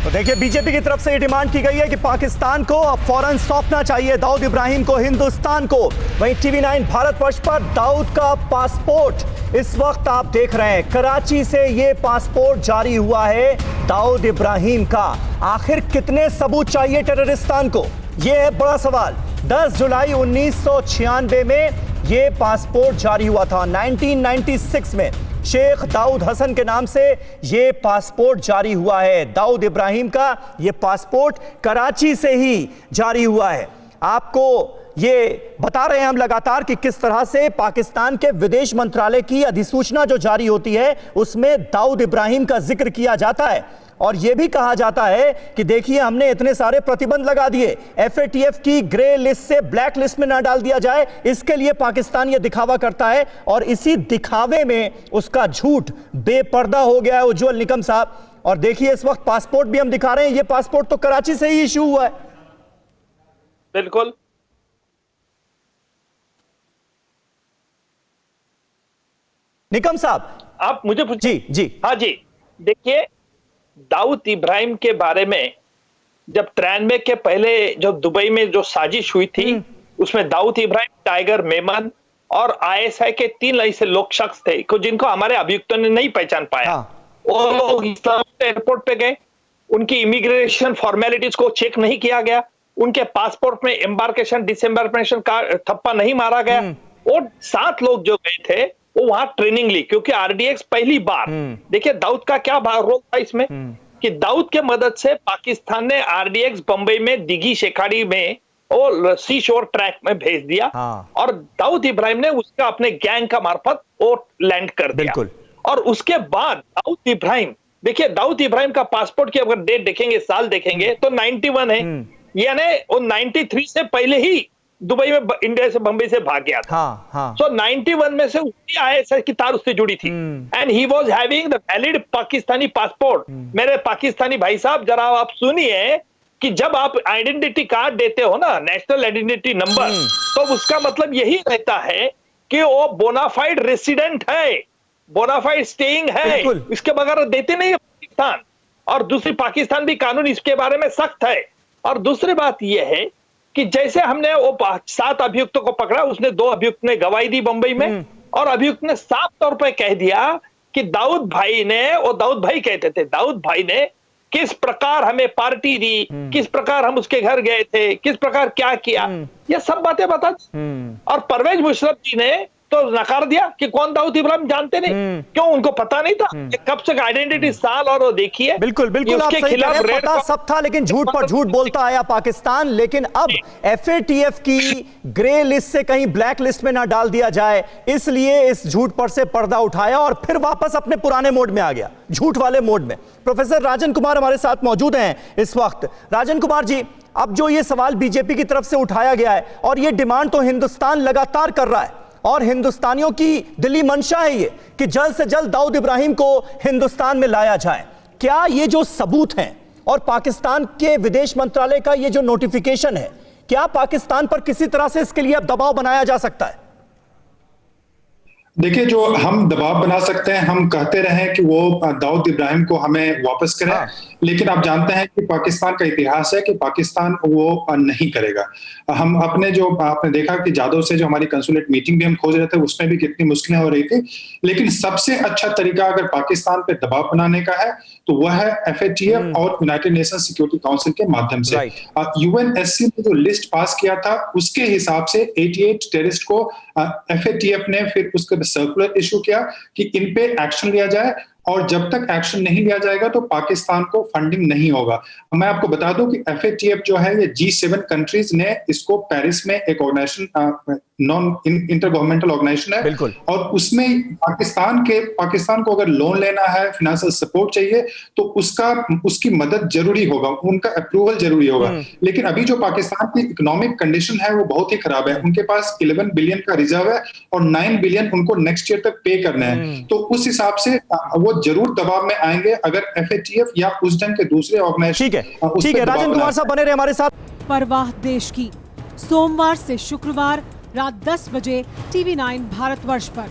तो देखिए, बीजेपी की तरफ से ये डिमांड की गई है कि पाकिस्तान को अब फौरन सौंपना चाहिए दाऊद इब्राहिम को हिंदुस्तान को। वहीं टीवी9 भारतवर्ष पर दाऊद का पासपोर्ट इस वक्त आप देख रहे हैं, कराची से ये पासपोर्ट जारी हुआ है दाऊद इब्राहिम का। आखिर कितने सबूत चाहिए टेररिस्तान को, यह है बड़ा सवाल। 10 जुलाई 1996 में ये पासपोर्ट जारी हुआ था। 1996 में शेख दाऊद हसन के नाम से ये पासपोर्ट जारी हुआ है। दाऊद इब्राहिम का ये पासपोर्ट कराची से ही जारी हुआ है। आपको ये बता रहे हैं हम लगातार कि किस तरह से पाकिस्तान के विदेश मंत्रालय की अधिसूचना जो जारी होती है उसमें दाऊद इब्राहिम का जिक्र किया जाता है और यह भी कहा जाता है कि देखिए, हमने इतने सारे प्रतिबंध लगा दिए, एफएटीएफ की ग्रे लिस्ट से ब्लैक लिस्ट में ना डाल दिया जाए, इसके लिए पाकिस्तान यह दिखावा करता है और इसी दिखावे में उसका झूठ बेपर्दा हो गया है उज्जवल निकम साहब। और देखिए, इस वक्त पासपोर्ट भी हम दिखा रहे हैं, यह पासपोर्ट तो कराची से ही इशू हुआ है। बिल्कुल। निकम साहब, आप मुझे जी जी। हाँ जी, देखिए, दाऊद इब्राहिम के बारे में जब 93 के पहले जो दुबई में जो साजिश हुई थी उसमें दाऊद इब्राहिम, टाइगर मेमन और आईएसआई के 3 ऐसे लोग शख्स थे जिनको हमारे अभियुक्तों ने नहीं पहचान पाया। वो लोग इस्लामाबाद एयरपोर्ट पे गए, उनकी इमिग्रेशन फॉर्मेलिटीज को चेक नहीं किया गया, उनके पासपोर्ट में एम्बार्केशन डिसएम्बार्केशन का थप्पा नहीं मारा गया। और 7 लोग जो गए थे वो वहां ट्रेनिंग ली, क्योंकि आरडीएक्स पहली बार, देखिए दाऊद का क्या रोल था इसमें कि दाऊद के मदद से पाकिस्तान ने आरडीएक्स बंबई में दिघी शेखाड़ी में और सी शोर ट्रैक में भेज दिया और दाऊद इब्राहिम ने उसका अपने गैंग का मार्फत वो लैंड कर दिया। और उसके बाद दाऊद इब्राहिम, देखिए दाऊद इब्राहिम का पासपोर्ट की अगर डेट देखेंगे, साल देखेंगे तो 91 है, यानी वो 93 से पहले ही दुबई में इंडिया से बंबई से भाग गया था। सो 91 में से उसकी आईएसआई की तार उससे जुड़ी थी and he was having the valid Pakistani passport. मेरे पाकिस्तानी भाई साहब, जरा आप सुनिए कि जब आप आइडेंटिटी कार्ड देते हो ना, नेशनल आइडेंटिटी नंबर, तो उसका मतलब यही रहता है कि वो बोनाफाइड रेसिडेंट है, बोनाफाइड स्टेइंग है, इसके बगैर देते नहीं है पाकिस्तान। और दूसरी, पाकिस्तान भी कानून इसके बारे में सख्त है। और दूसरी बात यह है कि जैसे हमने वो 7 अभियुक्तों को पकड़ा, उसने 2 अभियुक्त ने गवाही दी बंबई में और अभियुक्त ने साफ तौर पर कह दिया कि दाऊद भाई ने, वो दाऊद भाई कहते थे, दाऊद भाई ने किस प्रकार हमें पार्टी दी, किस प्रकार हम उसके घर गए थे, किस प्रकार क्या किया, ये सब बातें बता। और परवेज मुशर्रफ जी ने तो नकार दिया कि कौन दाऊद इब्राहिम, जानते नहीं। क्यों? उनको पता नहीं था कि कब से आइडेंटिटी साल, और वो देखिए बिल्कुल बिल्कुल आप सही कह रहे हैं, पता सब था लेकिन झूठ पर झूठ बोलता आया पाकिस्तान। लेकिन अब एफएटीएफ की ग्रे लिस्ट से कहीं ब्लैक लिस्ट में ना डाल दिया जाए, इसलिए इस झूठ पर से पर्दा उठाया और फिर वापस अपने पुराने मोड में आ गया, झूठ वाले मोड में। प्रोफेसर राजन कुमार हमारे साथ मौजूद हैं इस वक्त। राजन कुमार जी, अब जो ये सवाल बीजेपी की तरफ से उठाया गया है और ये डिमांड तो हिंदुस्तान लगातार कर रहा है और हिंदुस्तानियों की दिली मंशा है ये कि जल्द से जल्द दाऊद इब्राहिम को हिंदुस्तान में लाया जाए। क्या ये जो सबूत हैं और पाकिस्तान के विदेश मंत्रालय का ये जो नोटिफिकेशन है, क्या पाकिस्तान पर किसी तरह से इसके लिए अब दबाव बनाया जा सकता है? देखिए, जो हम दबाव बना सकते हैं, हम कहते रहे कि वो दाऊद इब्राहिम को हमें वापस करें, लेकिन आप जानते हैं कि पाकिस्तान का इतिहास है कि पाकिस्तान वो नहीं करेगा। हम अपने जो आपने देखा कि जादव से जो हमारी कंसुलेट मीटिंग भी हम खोज रहे थे, उसमें भी कितनी मुश्किलें हो रही थी, लेकिन सबसे अच्छा तरीका अगर पाकिस्तान पे दबाव बनाने का है तो वह है एफएटीएफ और यूनाइटेड नेशन सिक्योरिटी काउंसिल के माध्यम से। यूएनएससी ने जो लिस्ट पास किया था उसके हिसाब से 88 टेररिस्ट को एफएटीएफ ने फिर उसके सर्कुलर इशू किया कि इन पे एक्शन लिया जाए, और जब तक एक्शन नहीं लिया जाएगा तो पाकिस्तान को फंडिंग नहीं होगा। मैं आपको बता दूं कि एफएटीएफ जो है ये G7 कंट्रीज ने इसको पेरिस में एक organisation, non intergovernmental organisation है, और उसमें पाकिस्तान को अगर लोन लेना है, फाइनेंशियल सपोर्ट चाहिए तो उसकी मदद जरूरी होगा, उनका अप्रूवल जरूरी होगा। लेकिन अभी जो पाकिस्तान की इकोनॉमिक कंडीशन है वो बहुत ही खराब है। उनके पास 11 बिलियन का रिजर्व है और 9 बिलियन उनको नेक्स्ट ईयर तक पे करना है। तो उस हिसाब से वो जरूर दबाव में आएंगे अगर एफएटीएफ या उस ढंग के दूसरे ऑर्गेनाइजेशन। ठीक है, राजन कुमार साहब बने रहे हमारे साथ। परवाह देश की, सोमवार से शुक्रवार रात 10 बजे टीवी9 भारतवर्ष पर।